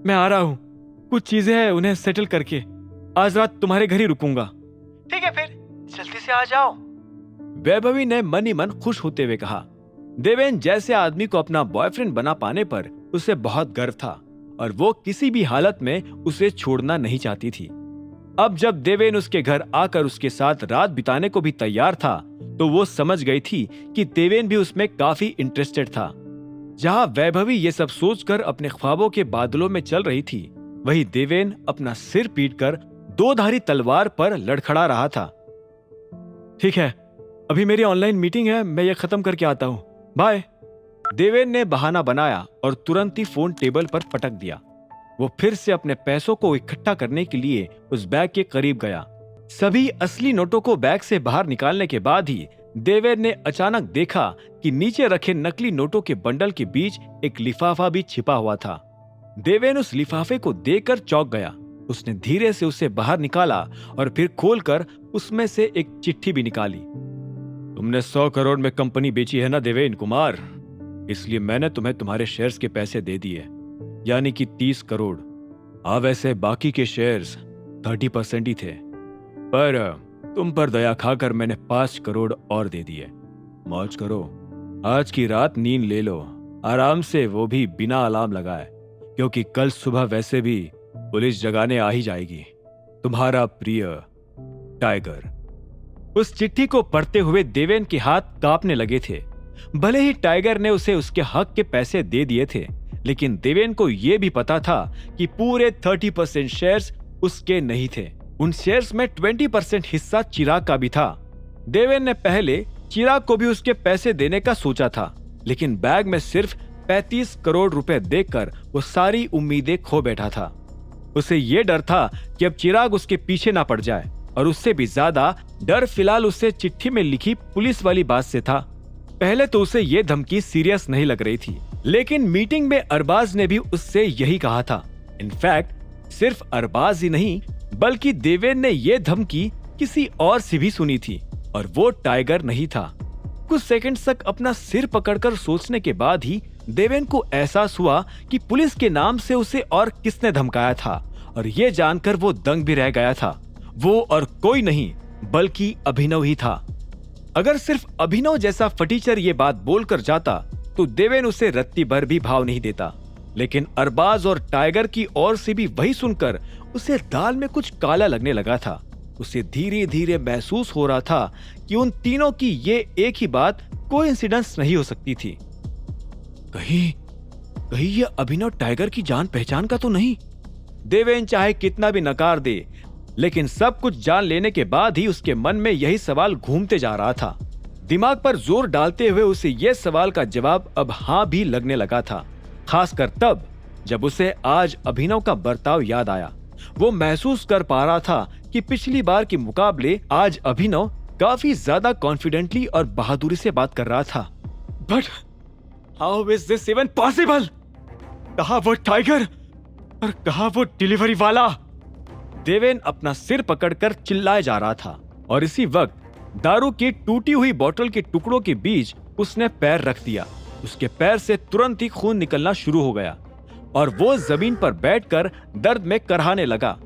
मैं आ रहा हूँ, कुछ चीजें हैं उन्हें सेटल करके आज रात तुम्हारे घर ही रुकूंगा। ठीक है फिर, जल्दी से आ जाओ। वैभवी ने मन ही मन खुश होते हुए कहा। देवेन जैसे आदमी को अपना बॉयफ्रेंड बना पाने पर उसे बहुत गर्व था और वो किसी भी हालत में उसे छोड़ना नहीं चाहती थी। अब जब देवेन उसके घर आकर उसके साथ रात बिताने को भी तैयार था तो वो समझ गई थी कि देवेन भी उसमें काफी इंटरेस्टेड था। जहां वैभवी ये सब सोचकर अपने ख्वाबों के बादलों में चल रही थी, वहीं देवेन अपना सिर पीटकर दो धारी तलवार पर लड़खड़ा रहा था। ठीक है, अभी मेरी ऑनलाइन मीटिंग है, मैं ये खत्म करके आता हूँ, बाय। देवेन ने बहाना बनाया और तुरंत ही फोन टेबल पर पटक दिया। वो फिर से अपने पैसों को इकट्ठा करने के लिए उस बैग के करीब गया। सभी असली नोटों को बैग से बाहर निकालने के बाद ही देवेन ने अचानक देखा कि नीचे रखे नकली नोटों के बंडल के बीच एक लिफाफा भी छिपा हुआ था। देवेन उस लिफाफे को देखकर चौंक गया। उसने धीरे से उसे बाहर निकाला और फिर खोलकर उसमें से एक चिट्ठी भी निकाली। तुमने 100 करोड़ में कंपनी बेची है ना देवेन कुमार, इसलिए मैंने तुम्हें तुम्हारे शेयर्स के पैसे दे दिए, यानी कि 30 करोड़। वैसे बाकी के शेयर्स 30% ही थे, पर तुम पर दया खाकर मैंने 5 करोड़ और दे दिए। मौज करो, आज की रात नींद ले लो आराम से, वो भी बिना अलार्म लगाए, क्योंकि कल सुबह वैसे भी पुलिस जगाने आ ही जाएगी। तुम्हारा प्रिय टाइगर। उस चिट्ठी को पढ़ते हुए देवेन के हाथ कांपने लगे थे। भले ही टाइगर ने उसे उसके हक के पैसे दे दिए थे, लेकिन देवेन को यह भी पता था कि पूरे 30% शेयर्स उसके नहीं थे। उन शेयर्स में 20% हिस्सा चिराग का भी था। देवेन ने पहले चिराग को भी उसके पैसे देने का सोचा था, लेकिन बैग में सिर्फ 35 करोड़ रुपए देखकर वो सारी उम्मीदें खो बैठा था। उसे ये डर था कि अब चिराग उसके पीछे ना पड़ जाए, और उससे भी ज्यादा डर फिलहाल उसे चिट्ठी में लिखी पुलिस वाली बात से था। पहले तो उसे ये धमकी सीरियस नहीं लग रही थी, लेकिन मीटिंग में अरबाज ने भी उससे यही कहा था। इनफैक्ट सिर्फ अरबाज ही नहीं, बल्कि देवेन ने ये धमकी किसी और से भी सुनी थी, और वो टाइगर नहीं था। कुछ सेकंड तक अपना सिर पकड़कर सोचने के बाद ही देवेन को एहसास हुआ कि पुलिस के नाम से उसे और किसने धमकाया था, और ये जानकर वो दंग भी रह गया था। वो और कोई नहीं बल्कि अभिनव ही था। अगर सिर्फ अभिनव जैसा फटीचर ये बात बोलकर जाता तो देवेन उसे रत्ती भर भी भाव नहीं देता, लेकिन अरबाज और टाइगर की ओर से भी वही सुनकर उसे दाल में कुछ काला लगने लगा था। उसे धीरे धीरे महसूस हो रहा था कि उन तीनों की ये एक ही बात कोइंसिडेंस नहीं हो सकती थी। कहीं ये अभिनव टाइगर की जान पहचान का तो नहीं? देवेन चाहे कितना भी नकार दे, लेकिन सब कुछ जान लेने के बाद ही उसके मन में यही सवाल घूमते जा रहा था। दिमाग पर जोर डालते हुए उसे यह सवाल का जवाब अब हाँ भी लगने लगा था, खासकर तब जब उसे आज अभिनव का बर्ताव याद आया। वो महसूस कर पा रहा था कि पिछली बार के मुकाबले आज अभिनव काफी ज्यादा कॉन्फिडेंटली और बहादुरी से बात कर रहा था। But how is this even possible? कहाँ वो टाइगर और कहाँ वो डिलीवरी वाला? देवेन अपना सिर पकड़कर चिल्लाए जा रहा था, और इसी वक्त दारू की टूटी हुई बोतल के टुकड़ों के बीच उसने पैर रख दिया। उसके पैर से तुरंत ही खून निकलना शुरू हो गया और वो जमीन पर बैठकर दर्द में करहाने लगा।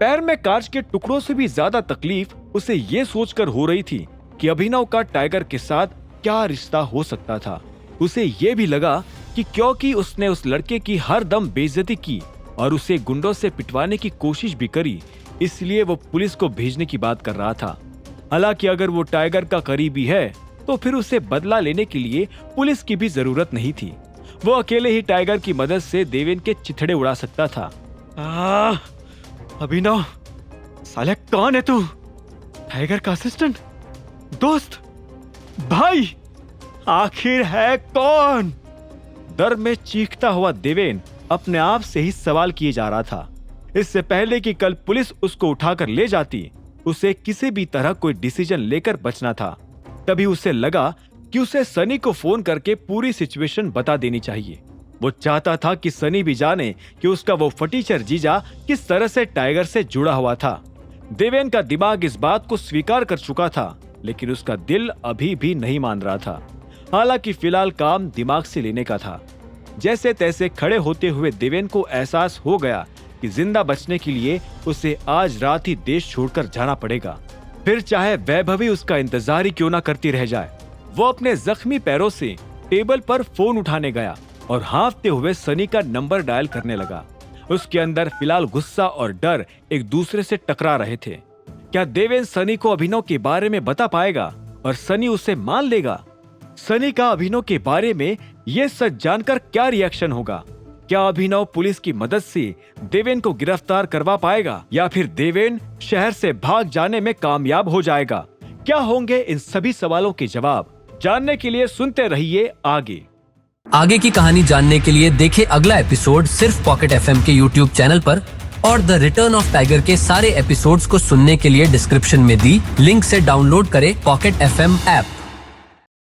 पैर में कांच के टुकड़ों से भी ज्यादा तकलीफ उसे ये सोचकर हो रही थी कि अभिनव का टाइगर के साथ क्या रिश्ता हो सकता था। उसे ये भी लगा कि क्योंकि उसने उस लड़के की हर दम बेइज्जती की और उसे गुंडों से पिटवाने की कोशिश भी करी, इसलिए वो पुलिस को भेजने की बात कर रहा था। हालांकि अगर वो टाइगर का करीबी है तो फिर उसे बदला लेने के लिए पुलिस की भी जरूरत नहीं थी। वो अकेले ही टाइगर की मदद से देवेन के चिथड़े उड़ा सकता था। अभिनव, साले कौन है तू? टाइगर का असिस्टेंट, दोस्त, भाई, आखिर है कौन? डर में चीखता हुआ देवेन अपने आप से ही सवाल किए जा रहा था। इससे पहले कि कल पुलिस उसको उठाकर ले जाती, उसे किसी भी तरह कोई डिसीजन लेकर बचना था। तभी उसे लगा कि उसे सनी को फोन करके पूरी सिचुएशन बता देनी चाहिए। वो चाहता था कि सनी भी जाने कि उसका वो फटीचर जीजा किस तरह से टाइगर से जुड़ा हुआ था। देवेन का दिमाग इस बात को स्वीकार कर चुका था, लेकिन उसका दिल अभी भी नहीं मान रहा था। हालांकि फिलहाल काम दिमाग से लेने का था। जैसे तैसे खड़े होते हुए देवेन को एहसास हो गया कि जिंदा बचने के लिए उसे आज रात ही देश छोड़कर जाना पड़ेगा, फिर चाहे वैभवी उसका इंतजार ही क्यों ना करती रह जाए। वो अपने जख्मी पैरों से टेबल पर फोन उठाने गया और हाँफते हुए सनी का नंबर डायल करने लगा। उसके अंदर फिलहाल गुस्सा और डर एक दूसरे से टकरा रहे थे। क्या देवेन सनी को अभिनव के बारे में बता पाएगा और सनी उसे मान लेगा? सनी का अभिनव के बारे में ये सच जानकर क्या रिएक्शन होगा? क्या अभिनव पुलिस की मदद से देवेन को गिरफ्तार करवा पाएगा या फिर देवेन शहर से भाग जाने में कामयाब हो जाएगा? क्या होंगे इन सभी सवालों के जवाब? जानने के लिए सुनते रहिए आगे की कहानी जानने के लिए देखें अगला एपिसोड सिर्फ पॉकेट FM के YouTube चैनल पर, और द रिटर्न ऑफ टाइगर के सारे एपिसोड्स को सुनने के लिए डिस्क्रिप्शन में दी लिंक से डाउनलोड करें पॉकेट FM ऐप।